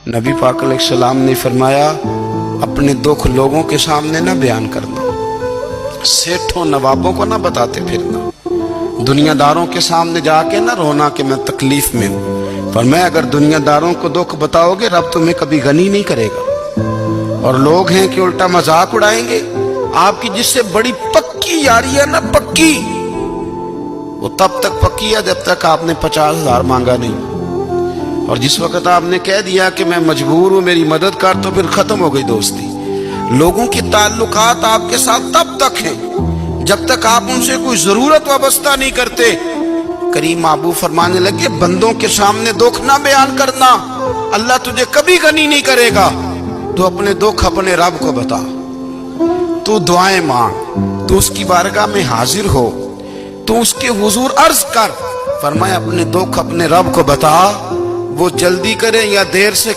نبی پاک علیہ السلام نے فرمایا اپنے دکھ لوگوں کے سامنے نہ بیان کرنا، سیٹھوں نوابوں کو نہ بتاتے پھرنا، دنیا داروں کے سامنے جا کے نہ رونا کہ میں تکلیف میں ہوں۔ فرمایا اگر دنیا داروں کو دکھ بتاؤ گے رب تمہیں کبھی غنی نہیں کرے گا، اور لوگ ہیں کہ الٹا مذاق اڑائیں گے۔ آپ کی جس سے بڑی پکی یاری ہے نا، پکی، وہ تب تک پکی ہے جب تک آپ نے 50,000 مانگا نہیں، اور جس وقت آپ نے کہہ دیا کہ میں مجبور ہوں میری مدد کر، تو پھر ختم ہو گئی دوستی۔ لوگوں کے تعلقات آپ کے ساتھ تب تک ہیں جب تک آپ ان سے کوئی ضرورت وابستہ نہیں کرتے۔ کریم محبوب فرمانے لگے بندوں کے سامنے دکھ نہ بیان کرنا، اللہ تجھے کبھی غنی نہیں کرے گا۔ تو اپنے دکھ اپنے رب کو بتا، تو دعائیں مانگ، تو اس کی بارگاہ میں حاضر ہو، تو اس کے حضور عرض کر۔ فرمایا اپنے دکھ اپنے رب کو بتا، وہ جلدی کرے یا دیر سے